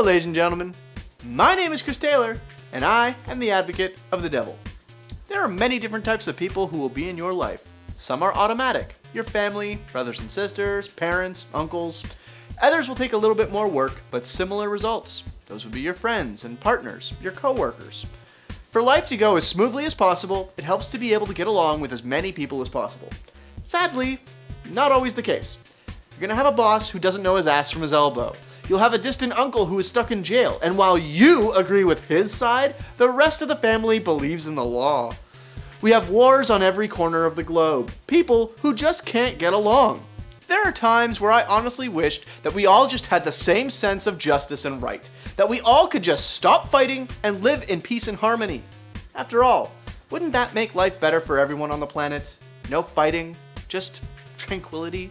Hello, ladies and gentlemen. My name is Chris Taylor, and I am the advocate of the devil. There are many different types of people who will be in your life. Some are automatic, your family, brothers and sisters, parents, uncles. Others will take a little bit more work, but similar results. Those would be your friends and partners, your coworkers. For life to go as smoothly as possible, it helps to be able to get along with as many people as possible. Sadly, not always the case. You're going to have a boss who doesn't know his ass from his elbow. You'll have a distant uncle who is stuck in jail, and while you agree with his side, the rest of the family believes in the law. We have wars on every corner of the globe. People who just can't get along. There are times where I honestly wished that we all just had the same sense of justice and right. That we all could just stop fighting and live in peace and harmony. After all, wouldn't that make life better for everyone on the planet? No fighting, just tranquility.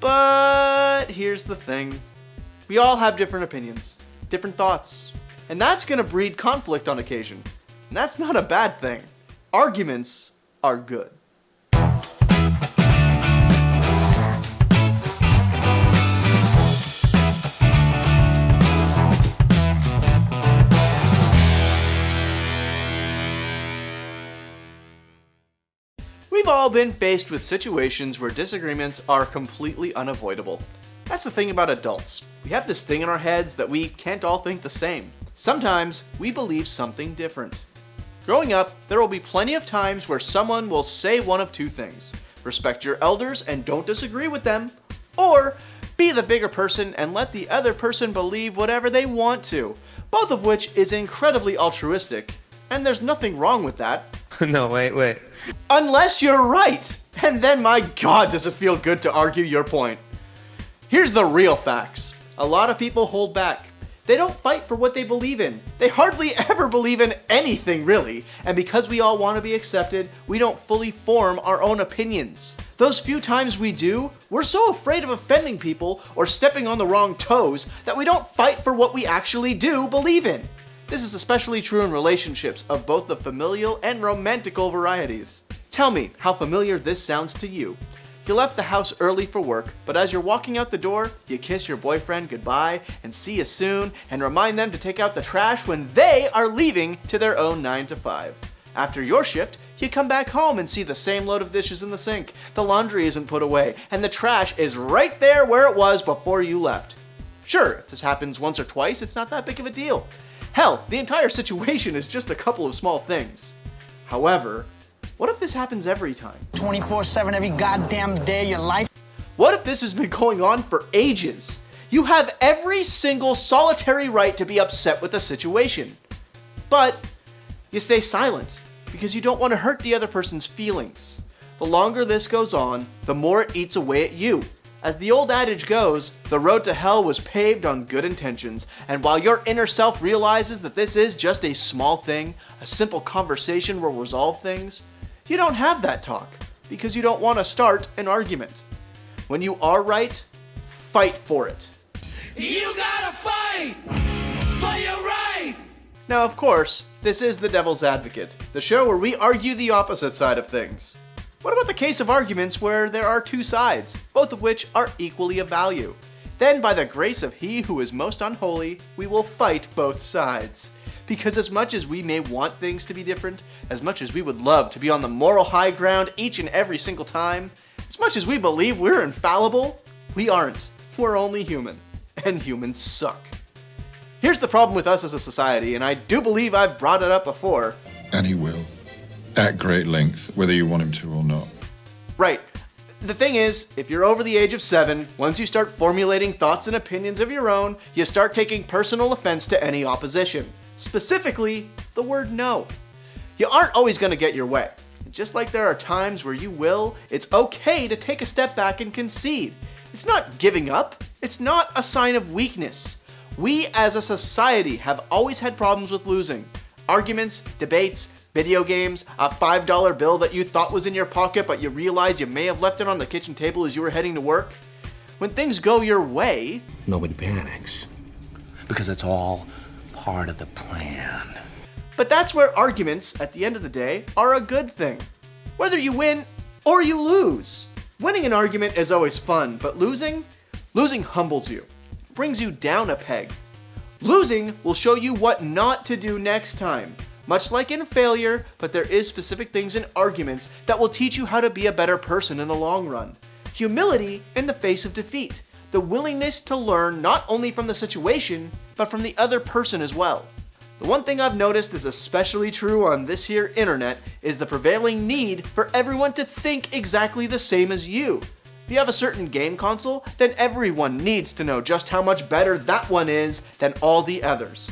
But here's the thing. We all have different opinions, different thoughts, and that's going to breed conflict on occasion. And that's not a bad thing. Arguments are good. We've all been faced with situations where disagreements are completely unavoidable. That's the thing about adults. We have this thing in our heads that we can't all think the same. Sometimes we believe something different. Growing up, there will be plenty of times where someone will say one of two things. Respect your elders and don't disagree with them. Or be the bigger person and let the other person believe whatever they want to. Both of which is incredibly altruistic. And there's nothing wrong with that. No, wait. Unless you're right! And then my god does it feel good to argue your point. Here's the real facts. A lot of people hold back. They don't fight for what they believe in. They hardly ever believe in anything really. And because we all want to be accepted, we don't fully form our own opinions. Those few times we do, we're so afraid of offending people or stepping on the wrong toes that we don't fight for what we actually do believe in. This is especially true in relationships of both the familial and romantical varieties. Tell me how familiar this sounds to you. You left the house early for work, but as you're walking out the door, you kiss your boyfriend goodbye and see you soon and remind them to take out the trash when they are leaving to their own 9 to 5. After your shift, you come back home and see the same load of dishes in the sink, the laundry isn't put away, and the trash is right there where it was before you left. Sure, if this happens once or twice, it's not that big of a deal. Hell, the entire situation is just a couple of small things. However, what if this happens every time? 24/7 every goddamn day of your life? What if this has been going on for ages? You have every single solitary right to be upset with the situation. But you stay silent because you don't want to hurt the other person's feelings. The longer this goes on, the more it eats away at you. As the old adage goes, the road to hell was paved on good intentions, and while your inner self realizes that this is just a small thing, a simple conversation will resolve things, you don't have that talk, because you don't want to start an argument. When you are right, fight for it. You gotta fight for your right! Now, of course, this is The Devil's Advocate, the show where we argue the opposite side of things. What about the case of arguments where there are two sides, both of which are equally of value? Then, by the grace of he who is most unholy, we will fight both sides. Because as much as we may want things to be different, as much as we would love to be on the moral high ground each and every single time, as much as we believe we're infallible, we aren't. We're only human. And humans suck. Here's the problem with us as a society, and I do believe I've brought it up before. And he will. At great length, whether you want him to or not. Right. The thing is, if you're over the age of 7, once you start formulating thoughts and opinions of your own, you start taking personal offense to any opposition. Specifically, the word no. You aren't always going to get your way. Just like there are times where you will, it's okay to take a step back and concede. It's not giving up. It's not a sign of weakness. We as a society have always had problems with losing. Arguments, debates, video games, a $5 bill that you thought was in your pocket but you realized you may have left it on the kitchen table as you were heading to work. When things go your way, nobody panics. Because it's all part of the plan. But that's where arguments, at the end of the day, are a good thing. Whether you win or you lose. Winning an argument is always fun, but losing humbles you, brings you down a peg. Losing will show you what not to do next time. Much like in failure, but there is specific things in arguments that will teach you how to be a better person in the long run. Humility in the face of defeat. The willingness to learn not only from the situation, but from the other person as well. The one thing I've noticed is especially true on this here internet is the prevailing need for everyone to think exactly the same as you. If you have a certain game console, then everyone needs to know just how much better that one is than all the others.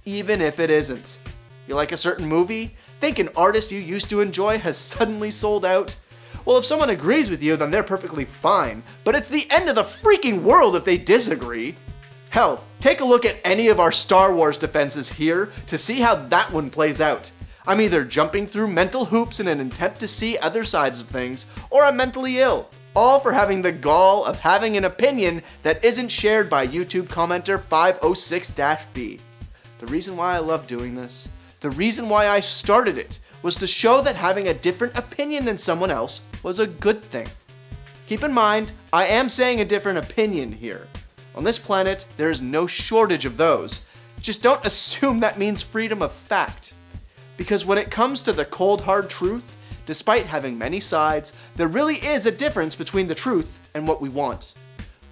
Even if it isn't. You like a certain movie? Think an artist you used to enjoy has suddenly sold out? Well, if someone agrees with you, then they're perfectly fine, but it's the end of the freaking world if they disagree. Hell, take a look at any of our Star Wars defenses here to see how that one plays out. I'm either jumping through mental hoops in an attempt to see other sides of things, or I'm mentally ill, all for having the gall of having an opinion that isn't shared by YouTube commenter 506-B. The reason why I love doing this, the reason why I started it, was to show that having a different opinion than someone else was a good thing. Keep in mind, I am saying a different opinion here. On this planet, there is no shortage of those. Just don't assume that means freedom of fact. Because when it comes to the cold hard truth, despite having many sides, there really is a difference between the truth and what we want.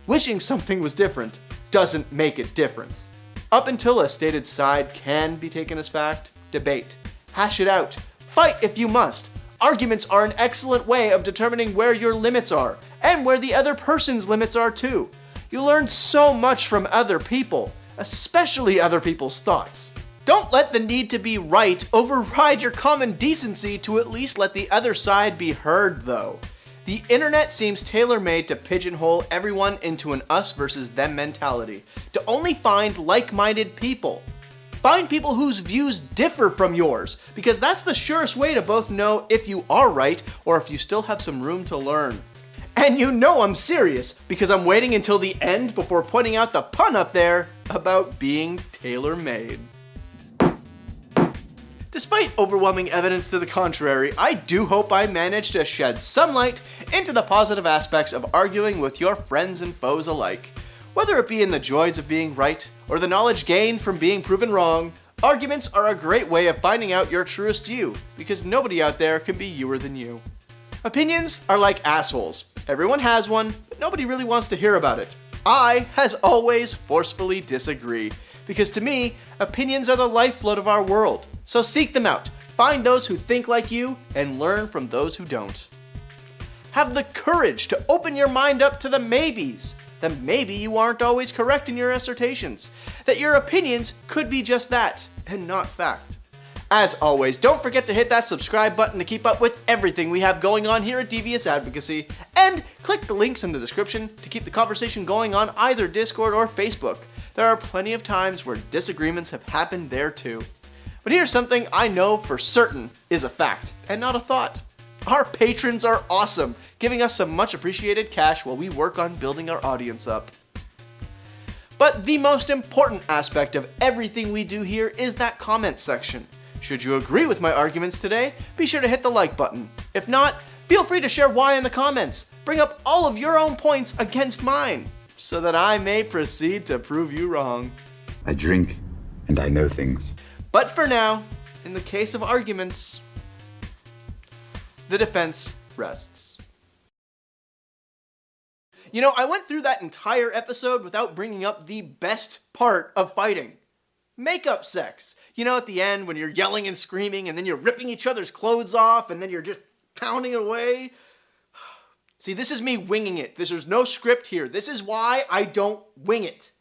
Wishing something was different doesn't make it different. Up until a stated side can be taken as fact, debate, hash it out, fight if you must. Arguments are an excellent way of determining where your limits are, and where the other person's limits are too. You learn so much from other people, especially other people's thoughts. Don't let the need to be right override your common decency to at least let the other side be heard, though. The internet seems tailor-made to pigeonhole everyone into an us versus them mentality, to only find like-minded people. Find people whose views differ from yours, because that's the surest way to both know if you are right or if you still have some room to learn. And you know I'm serious, because I'm waiting until the end before pointing out the pun up there about being tailor-made. Despite overwhelming evidence to the contrary, I do hope I managed to shed some light into the positive aspects of arguing with your friends and foes alike. Whether it be in the joys of being right, or the knowledge gained from being proven wrong, arguments are a great way of finding out your truest you, because nobody out there can be youer than you. Opinions are like assholes. Everyone has one, but nobody really wants to hear about it. I, as always, forcefully disagree, because to me, opinions are the lifeblood of our world. So seek them out, find those who think like you, and learn from those who don't. Have the courage to open your mind up to the maybes. That maybe you aren't always correct in your assertions. That your opinions could be just that, and not fact. As always, don't forget to hit that subscribe button to keep up with everything we have going on here at Devious Advocacy, and click the links in the description to keep the conversation going on either Discord or Facebook. There are plenty of times where disagreements have happened there too. But here's something I know for certain is a fact, and not a thought. Our patrons are awesome, giving us some much appreciated cash while we work on building our audience up. But the most important aspect of everything we do here is that comment section. Should you agree with my arguments today, be sure to hit the like button. If not, feel free to share why in the comments. Bring up all of your own points against mine, so that I may proceed to prove you wrong. I drink, and I know things. But for now, in the case of arguments, the defense rests. You know, I went through that entire episode without bringing up the best part of fighting. Makeup sex. You know, at the end when you're yelling and screaming and then you're ripping each other's clothes off and then you're just pounding it away. See, this is me winging it. There's no script here. This is why I don't wing it.